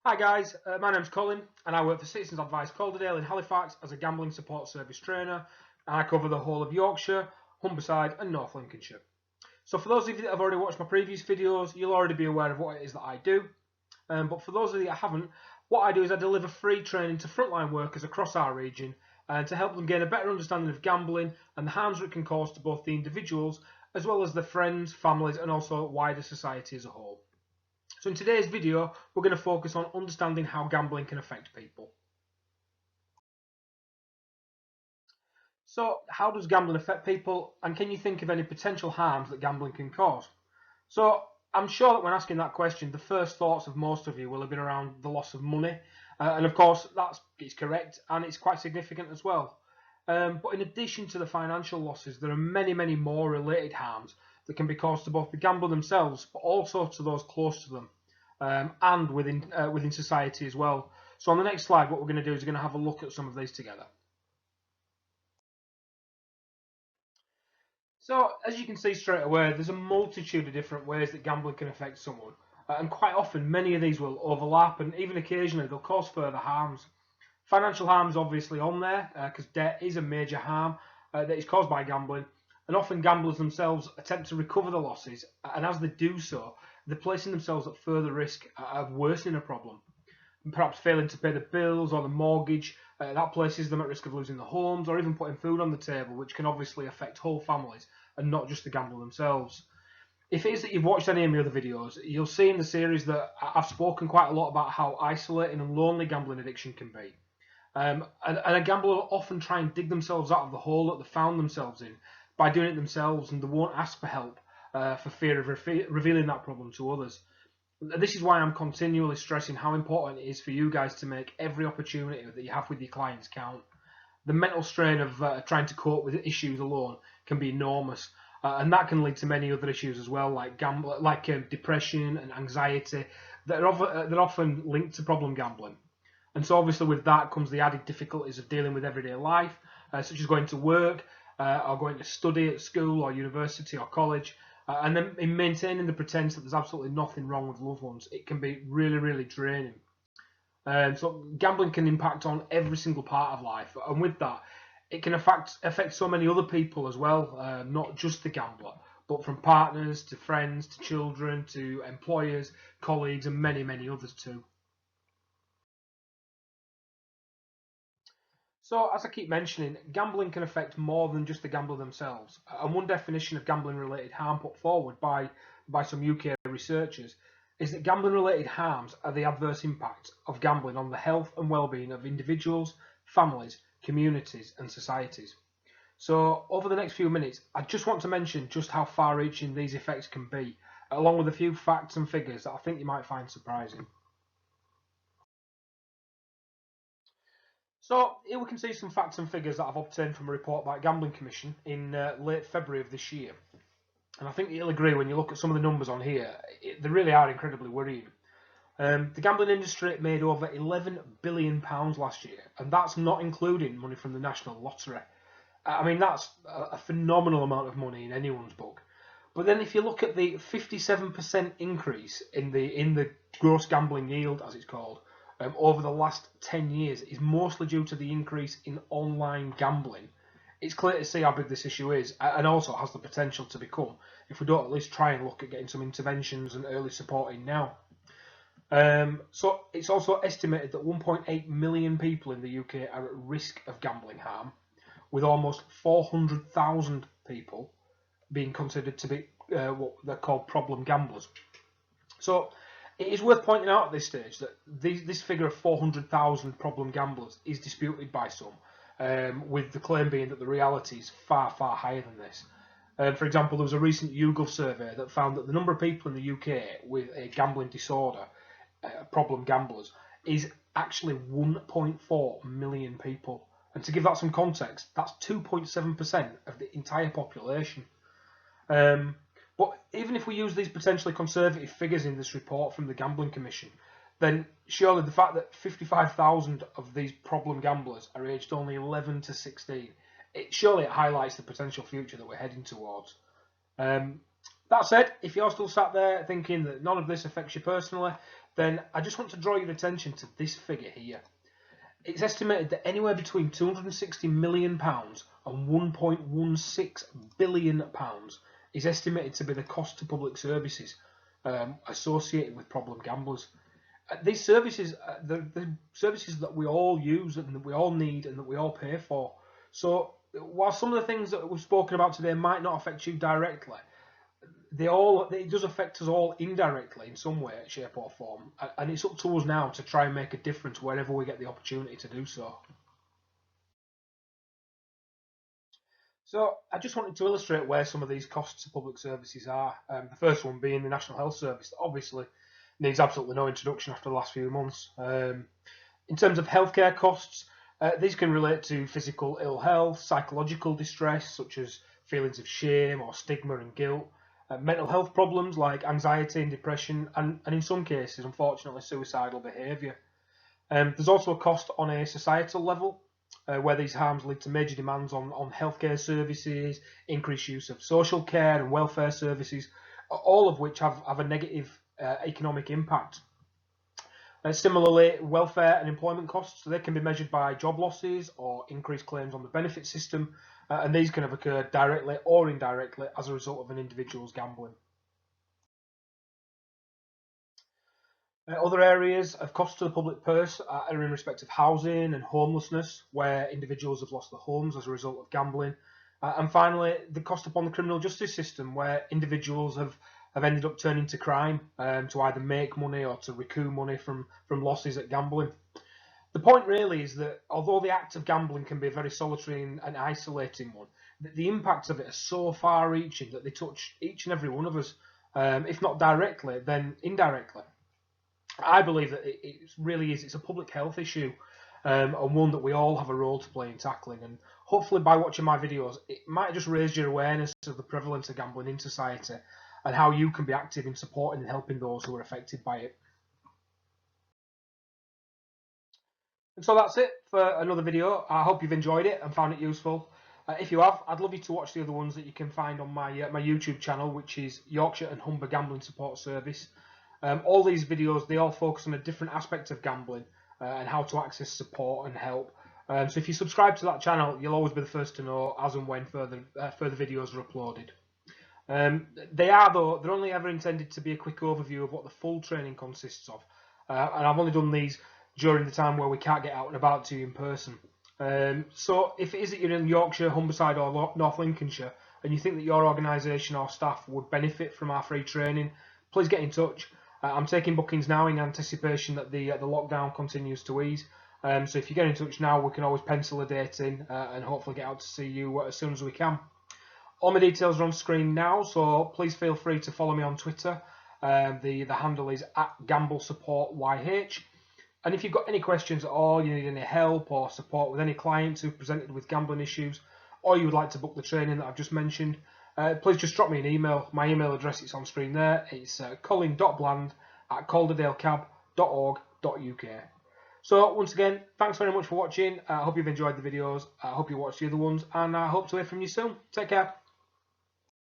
Hi guys, my name's Colin and I work for Citizens Advice Calderdale in Halifax as a gambling support service trainer, and I cover the whole of Yorkshire, Humberside and North Lincolnshire. So for those of you that have already watched my previous videos, you'll already be aware of what it is that I do, but for those of you that haven't, what I do is I deliver free training to frontline workers across our region to help them gain a better understanding of gambling and the harms it can cause to both the individuals as well as their friends, families and also wider society as a whole. So in today's video, we're going to focus on understanding how gambling can affect people. So how does gambling affect people, and can you think of any potential harms that gambling can cause? So I'm sure that when asking that question, the first thoughts of most of you will have been around the loss of money. And of course, it's correct, and it's quite significant as well. But in addition to the financial losses, there are many, many more related harms that can be caused to both the gambler themselves, but also to those close to them. And within society as well. So on the next slide, what we're going to do is we're going to have a look at some of these together. So as you can see straight away, there's a multitude of different ways that gambling can affect someone, and quite often many of these will overlap, and even occasionally they'll cause further harms. Financial harm is obviously on there because debt is a major harm that is caused by gambling, and often gamblers themselves attempt to recover the losses, and as they do so, they're placing themselves at further risk of worsening a problem. Perhaps failing to pay the bills or the mortgage, that places them at risk of losing their homes or even putting food on the table, which can obviously affect whole families and not just the gambler themselves. If it is that you've watched any of my other videos, you'll see in the series that I've spoken quite a lot about how isolating and lonely gambling addiction can be. And a gambler will often try and dig themselves out of the hole that they found themselves in by doing it themselves, and they won't ask for help for fear of revealing that problem to others. This is why I'm continually stressing how important it is for you guys to make every opportunity that you have with your clients count. The mental strain of trying to cope with issues alone can be enormous, and that can lead to many other issues as well, like depression and anxiety that are often linked to problem gambling. And so obviously with that comes the added difficulties of dealing with everyday life, such as going to work or going to study at school or university or college. And then in maintaining the pretense that there's absolutely nothing wrong with loved ones, it can be really, really draining. So gambling can impact on every single part of life, and with that, it can affect so many other people as well, not just the gambler, but from partners to friends to children to employers, colleagues, and many, many others too. So, as I keep mentioning, gambling can affect more than just the gambler themselves. And one definition of gambling-related harm put forward by some UK researchers is that gambling-related harms are the adverse impact of gambling on the health and well-being of individuals, families, communities and societies. So, over the next few minutes, I just want to mention just how far-reaching these effects can be, along with a few facts and figures that I think you might find surprising. So here we can see some facts and figures that I've obtained from a report by Gambling Commission in late February of this year. And I think you'll agree when you look at some of the numbers on here, they really are incredibly worrying. The gambling industry made over £11 billion last year, and that's not including money from the National Lottery. I mean, that's a phenomenal amount of money in anyone's book. But then if you look at the 57% increase in the gross gambling yield, as it's called, over the last 10 years is mostly due to the increase in online gambling. It's clear to see how big this issue is, and also has the potential to become, if we don't at least try and look at getting some interventions and early support in now. So it's also estimated that 1.8 million people in the UK are at risk of gambling harm, with almost 400,000 people being considered to be what they're called problem gamblers. So it is worth pointing out at this stage that this figure of 400,000 problem gamblers is disputed by some, with the claim being that the reality is far, far higher than this. For example, there was a recent YouGov survey that found that the number of people in the UK with a gambling disorder, problem gamblers, is actually 1.4 million people. And to give that some context, that's 2.7% of the entire population. But even if we use these potentially conservative figures in this report from the Gambling Commission, then surely the fact that 55,000 of these problem gamblers are aged only 11 to 16, surely it highlights the potential future that we're heading towards. That said, if you're still sat there thinking that none of this affects you personally, then I just want to draw your attention to this figure here. It's estimated that anywhere between £260 million and £1.16 billion is estimated to be the cost to public services associated with problem gamblers. These services, the services that we all use and that we all need and that we all pay for. So while some of the things that we've spoken about today might not affect you directly, it does affect us all indirectly in some way, shape or form, and it's up to us now to try and make a difference wherever we get the opportunity to do so. So I just wanted to illustrate where some of these costs of public services are. The first one being the National Health Service, that obviously needs absolutely no introduction after the last few months. In terms of healthcare costs, these can relate to physical ill health, psychological distress, such as feelings of shame or stigma and guilt, mental health problems like anxiety and depression, and in some cases, unfortunately, suicidal behaviour. There's also a cost on a societal level, where these harms lead to major demands on healthcare services, increased use of social care and welfare services, all of which have a negative economic impact. Similarly, welfare and employment costs, they can be measured by job losses or increased claims on the benefit system, and these can have occurred directly or indirectly as a result of an individual's gambling. Other areas of cost to the public purse are in respect of housing and homelessness, where individuals have lost their homes as a result of gambling. And finally, the cost upon the criminal justice system, where individuals have ended up turning to crime to either make money or to recoup money from losses at gambling. The point really is that although the act of gambling can be a very solitary and isolating one, the impacts of it are so far-reaching that they touch each and every one of us, if not directly, then indirectly. I believe that it's a public health issue, and one that we all have a role to play in tackling. And hopefully by watching my videos, it might just raise your awareness of the prevalence of gambling in society and how you can be active in supporting and helping those who are affected by it. And so that's it for another video. I hope you've enjoyed it and found it useful. If you have, I'd love you to watch the other ones that you can find on my YouTube channel, which is Yorkshire and Humber Gambling Support Service. All these videos, they all focus on a different aspect of gambling and how to access support and help. So if you subscribe to that channel, you'll always be the first to know as and when further videos are uploaded. They're only ever intended to be a quick overview of what the full training consists of. And I've only done these during the time where we can't get out and about to you in person. So if it is that you're in Yorkshire, Humberside or North Lincolnshire and you think that your organisation or staff would benefit from our free training, please get in touch. I'm taking bookings now in anticipation that the lockdown continues to ease. So if you get in touch now, we can always pencil a date in and hopefully get out to see you as soon as we can. All my details are on screen now, so please feel free to follow me on Twitter. The handle is @GambleSupportYH. And if you've got any questions at all, you need any help or support with any clients who've presented with gambling issues, or you would like to book the training that I've just mentioned, please just drop me an email. My email address is on screen there. It's colin.bland@calderdalecab.org.uk. So once again, thanks very much for watching. I hope you've enjoyed the videos. I hope you watch the other ones, and I hope to hear from you soon. Take care.